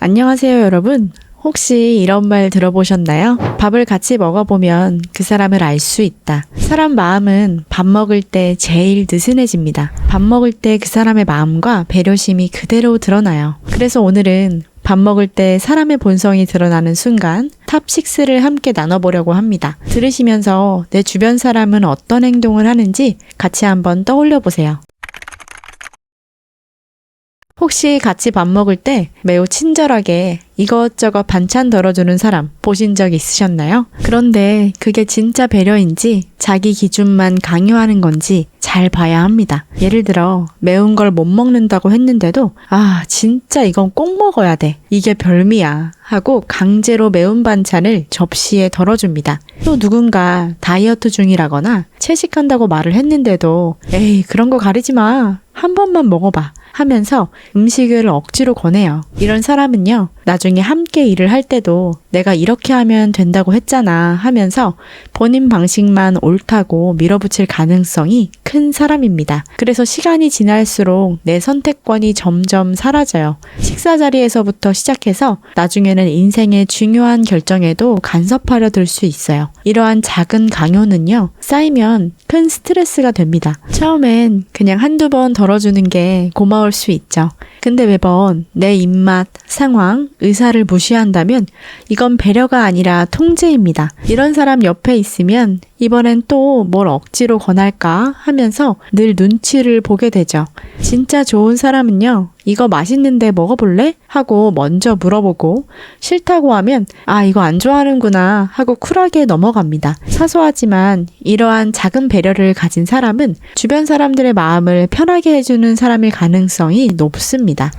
안녕하세요, 여러분. 혹시 이런 말 들어보셨나요? 밥을 같이 먹어보면 그 사람을 알 수 있다. 사람 마음은 밥 먹을 때 제일 느슨해집니다. 밥 먹을 때 그 사람의 마음과 배려심이 그대로 드러나요. 그래서 오늘은 밥 먹을 때 사람의 본성이 드러나는 순간 탑6를 함께 나눠보려고 합니다. 들으시면서 내 주변 사람은 어떤 행동을 하는지 같이 한번 떠올려 보세요. 혹시 같이 밥 먹을 때 매우 친절하게 이것저것 반찬 덜어주는 사람 보신 적 있으셨나요? 그런데 그게 진짜 배려인지 자기 기준만 강요하는 건지 잘 봐야 합니다. 예를 들어 매운 걸 못 먹는다고 했는데도 진짜 이건 꼭 먹어야 돼. 이게 별미야. 하고 강제로 매운 반찬을 접시에 덜어줍니다. 또 누군가 다이어트 중이라거나 채식한다고 말을 했는데도 에이 그런 거 가리지 마. 한 번만 먹어봐. 하면서 음식을 억지로 권해요. 이런 사람은요, 나중에 함께 일을 할 때도 내가 이렇게 하면 된다고 했잖아 하면서 본인 방식만 옳다고 밀어붙일 가능성이 큰 사람입니다. 그래서 시간이 지날수록 내 선택권이 점점 사라져요. 식사 자리에서부터 시작해서 나중에는 인생의 중요한 결정에도 간섭하려 들 수 있어요. 이러한 작은 강요는요, 쌓이면 큰 스트레스가 됩니다. 처음엔 그냥 한두 번 덜어주는 게 고마울 수 있죠. 근데 매번 내 입맛, 상황, 의사를 무시한다면 이건 배려가 아니라 통제입니다. 이런 사람 옆에 있으면 이번엔 또 뭘 억지로 권할까 하면서 늘 눈치를 보게 되죠. 진짜 좋은 사람은요, 이거 맛있는데 먹어볼래? 하고 먼저 물어보고 싫다고 하면 이거 안 좋아하는구나 하고 쿨하게 넘어갑니다. 사소하지만 이러한 작은 배려를 가진 사람은 주변 사람들의 마음을 편하게 해주는 사람일 가능성이 높습니다.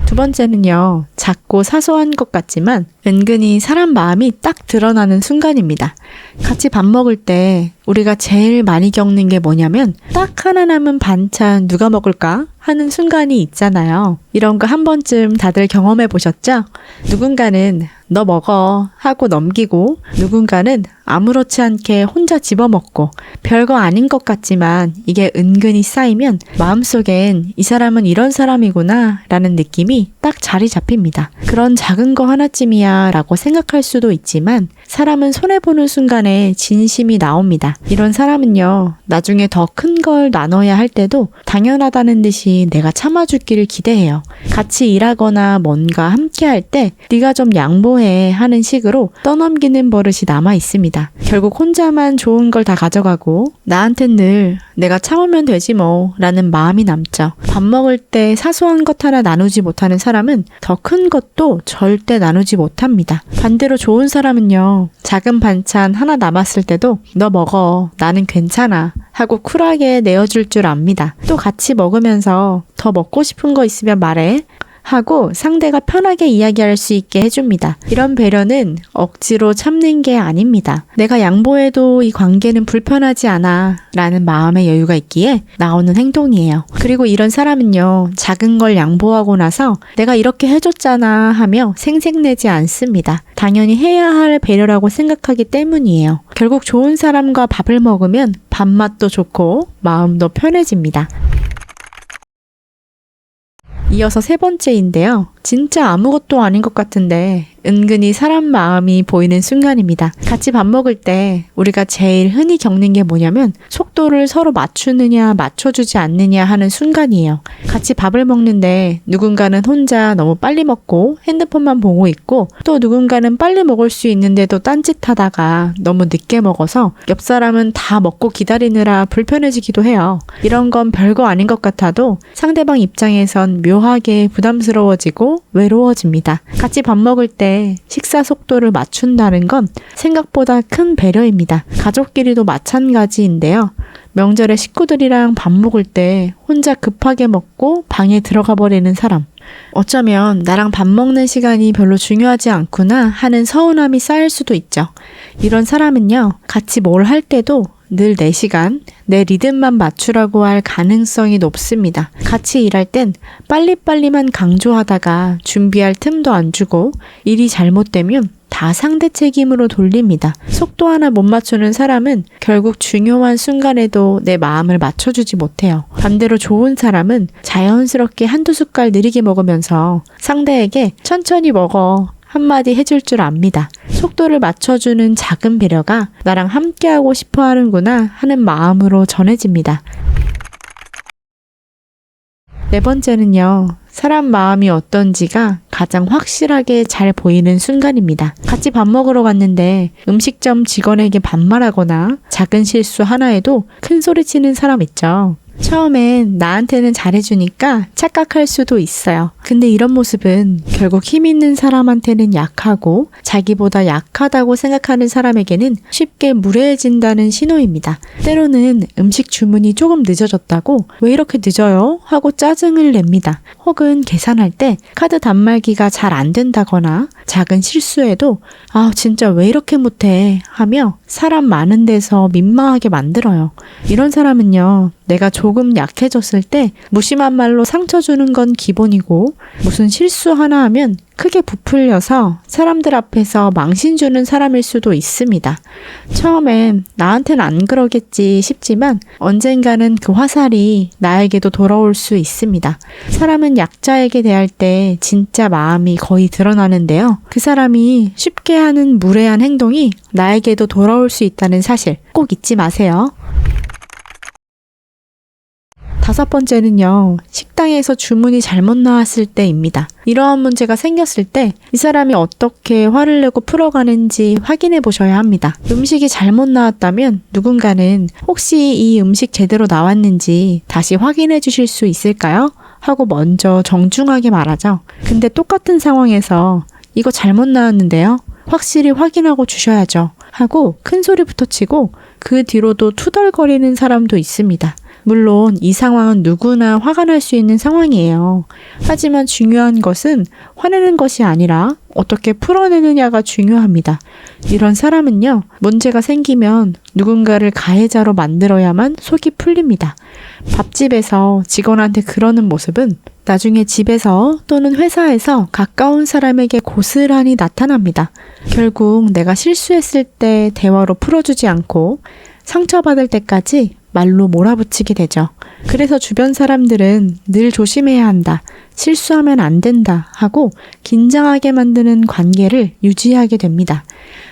두 번째는요, 작고 사소한 것 같지만 은근히 사람 마음이 딱 드러나는 순간입니다. 같이 밥 먹을 때 우리가 제일 많이 겪는 게 뭐냐면 딱 하나 남은 반찬 누가 먹을까? 하는 순간이 있잖아요. 이런 거 한 번쯤 다들 경험해 보셨죠? 누군가는 너 먹어 하고 넘기고 누군가는 아무렇지 않게 혼자 집어먹고 별거 아닌 것 같지만 이게 은근히 쌓이면 마음속엔 이 사람은 이런 사람이구나 라는 느낌이 딱 자리 잡힙니다. 그런 작은 거 하나쯤이야 라고 생각할 수도 있지만 사람은 손해보는 순간에 진심이 나옵니다. 이런 사람은요, 나중에 더 큰 걸 나눠야 할 때도 당연하다는 듯이 내가 참아주기를 기대해요. 같이 일하거나 뭔가 함께 할 때 네가 좀 양보해 하는 식으로 떠넘기는 버릇이 남아 있습니다. 결국 혼자만 좋은 걸 다 가져가고 나한텐 늘 내가 참으면 되지 뭐 라는 마음이 남죠. 밥 먹을 때 사소한 것 하나 나누지 못하는 사람은 더 큰 것도 절대 나누지 못합니다. 반대로 좋은 사람은요, 작은 반찬 하나 남았을 때도 너 먹어, 나는 괜찮아 하고 쿨하게 내어줄 줄 압니다. 또 같이 먹으면서 더 먹고 싶은 거 있으면 말해 하고 상대가 편하게 이야기할 수 있게 해줍니다. 이런 배려는 억지로 참는 게 아닙니다. 내가 양보해도 이 관계는 불편하지 않아 라는 마음의 여유가 있기에 나오는 행동이에요. 그리고 이런 사람은요, 작은 걸 양보하고 나서 내가 이렇게 해줬잖아 하며 생색내지 않습니다. 당연히 해야 할 배려라고 생각하기 때문이에요. 결국 좋은 사람과 밥을 먹으면 밥맛도 좋고 마음도 편해집니다. 이어서 세 번째인데요. 진짜 아무것도 아닌 것 같은데 은근히 사람 마음이 보이는 순간입니다. 같이 밥 먹을 때 우리가 제일 흔히 겪는 게 뭐냐면 속도를 서로 맞추느냐 맞춰주지 않느냐 하는 순간이에요. 같이 밥을 먹는데 누군가는 혼자 너무 빨리 먹고 핸드폰만 보고 있고 또 누군가는 빨리 먹을 수 있는데도 딴짓하다가 너무 늦게 먹어서 옆 사람은 다 먹고 기다리느라 불편해지기도 해요. 이런 건 별거 아닌 것 같아도 상대방 입장에선 묘하게 부담스러워지고 외로워집니다. 같이 밥 먹을 때 식사 속도를 맞춘다는 건 생각보다 큰 배려입니다. 가족끼리도 마찬가지인데요. 명절에 식구들이랑 밥 먹을 때 혼자 급하게 먹고 방에 들어가 버리는 사람. 어쩌면 나랑 밥 먹는 시간이 별로 중요하지 않구나 하는 서운함이 쌓일 수도 있죠. 이런 사람은요, 같이 뭘 할 때도 늘 내 시간, 내 리듬만 맞추라고 할 가능성이 높습니다. 같이 일할 땐 빨리빨리만 강조하다가 준비할 틈도 안 주고 일이 잘못되면 다 다 상대 책임으로 돌립니다. 속도 하나 못 맞추는 사람은 결국 중요한 순간에도 내 마음을 맞춰주지 못해요. 반대로 좋은 사람은 자연스럽게 한두 숟갈 느리게 먹으면서 상대에게 천천히 먹어 한마디 해줄 줄 압니다. 속도를 맞춰주는 작은 배려가 나랑 함께하고 싶어 하는구나 하는 마음으로 전해집니다. 네 번째는요. 사람 마음이 어떤지가 가장 확실하게 잘 보이는 순간입니다. 같이 밥 먹으러 갔는데 음식점 직원에게 반말하거나 작은 실수 하나에도 큰 소리 치는 사람 있죠. 처음엔 나한테는 잘해주니까 착각할 수도 있어요. 근데 이런 모습은 결국 힘 있는 사람한테는 약하고 자기보다 약하다고 생각하는 사람에게는 쉽게 무례해진다는 신호입니다. 때로는 음식 주문이 조금 늦어졌다고 왜 이렇게 늦어요? 하고 짜증을 냅니다. 혹은 계산할 때 카드 단말기가 잘 안 된다거나 작은 실수에도 아 진짜 왜 이렇게 못해 하며 사람 많은 데서 민망하게 만들어요. 이런 사람은요. 내가 조금 약해졌을 때 무심한 말로 상처 주는 건 기본이고 무슨 실수 하나 하면 크게 부풀려서 사람들 앞에서 망신 주는 사람일 수도 있습니다. 처음엔 나한테는 안 그러겠지 싶지만 언젠가는 그 화살이 나에게도 돌아올 수 있습니다. 사람은 약자에게 대할 때 진짜 마음이 거의 드러나는데요. 그 사람이 쉽게 하는 무례한 행동이 나에게도 돌아올 수 있다는 사실 꼭 잊지 마세요. 다섯 번째는요. 식당에서 주문이 잘못 나왔을 때입니다. 이러한 문제가 생겼을 때 이 사람이 어떻게 화를 내고 풀어가는지 확인해 보셔야 합니다. 음식이 잘못 나왔다면 누군가는 혹시 이 음식 제대로 나왔는지 다시 확인해 주실 수 있을까요? 하고 먼저 정중하게 말하죠. 근데 똑같은 상황에서 이거 잘못 나왔는데요? 확실히 확인하고 주셔야죠. 하고 큰 소리부터 치고 그 뒤로도 투덜거리는 사람도 있습니다. 물론 이 상황은 누구나 화가 날 수 있는 상황이에요. 하지만 중요한 것은 화내는 것이 아니라 어떻게 풀어내느냐가 중요합니다. 이런 사람은요, 문제가 생기면 누군가를 가해자로 만들어야만 속이 풀립니다. 밥집에서 직원한테 그러는 모습은 나중에 집에서 또는 회사에서 가까운 사람에게 고스란히 나타납니다. 결국 내가 실수했을 때 대화로 풀어주지 않고 상처받을 때까지 말로 몰아붙이게 되죠. 그래서 주변 사람들은 늘 조심해야 한다, 실수하면 안 된다 하고 긴장하게 만드는 관계를 유지하게 됩니다.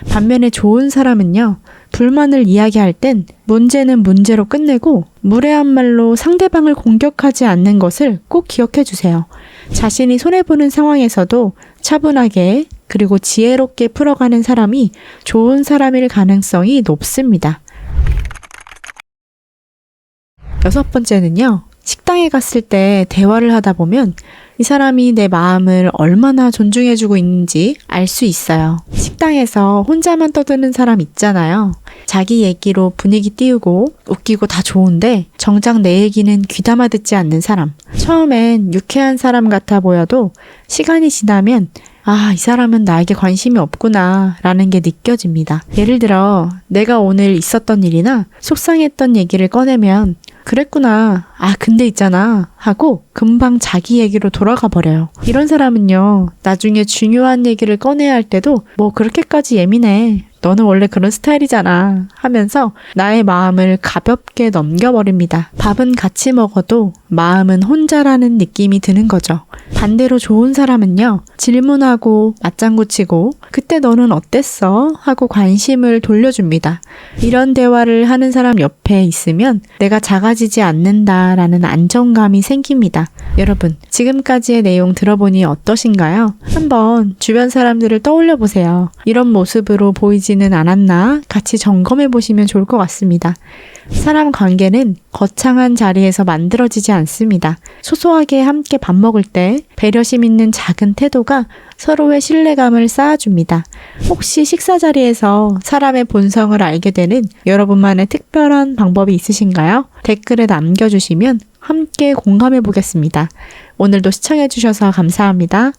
반면에 좋은 사람은요, 불만을 이야기할 땐 문제는 문제로 끝내고 무례한 말로 상대방을 공격하지 않는 것을 꼭 기억해 주세요. 자신이 손해보는 상황에서도 차분하게 그리고 지혜롭게 풀어가는 사람이 좋은 사람일 가능성이 높습니다. 여섯 번째는요. 식당에 갔을 때 대화를 하다 보면 이 사람이 내 마음을 얼마나 존중해주고 있는지 알 수 있어요. 식당에서 혼자만 떠드는 사람 있잖아요. 자기 얘기로 분위기 띄우고 웃기고 다 좋은데 정작 내 얘기는 귀담아 듣지 않는 사람. 처음엔 유쾌한 사람 같아 보여도 시간이 지나면 아, 이 사람은 나에게 관심이 없구나 라는 게 느껴집니다. 예를 들어 내가 오늘 있었던 일이나 속상했던 얘기를 꺼내면 그랬구나. 아, 근데 있잖아. 하고 금방 자기 얘기로 돌아가 버려요. 이런 사람은요, 나중에 중요한 얘기를 꺼내야 할 때도 뭐 그렇게까지 예민해. 너는 원래 그런 스타일이잖아. 하면서 나의 마음을 가볍게 넘겨버립니다. 밥은 같이 먹어도 마음은 혼자라는 느낌이 드는 거죠. 반대로 좋은 사람은요, 질문하고 맞장구 치고 그때 너는 어땠어? 하고 관심을 돌려줍니다. 이런 대화를 하는 사람 옆에 있으면 내가 작아지지 않는다라는 안정감이 생깁니다. 여러분, 지금까지의 내용 들어보니 어떠신가요? 한번 주변 사람들을 떠올려 보세요. 이런 모습으로 보이지는 않았나 같이 점검해 보시면 좋을 것 같습니다. 사람 관계는 거창한 자리에서 만들어지지 않습니다. 소소하게 함께 밥 먹을 때 배려심 있는 작은 태도가 서로의 신뢰감을 쌓아줍니다. 혹시 식사 자리에서 사람의 본성을 알게 되는 여러분만의 특별한 방법이 있으신가요? 댓글에 남겨주시면 함께 공감해 보겠습니다. 오늘도 시청해 주셔서 감사합니다.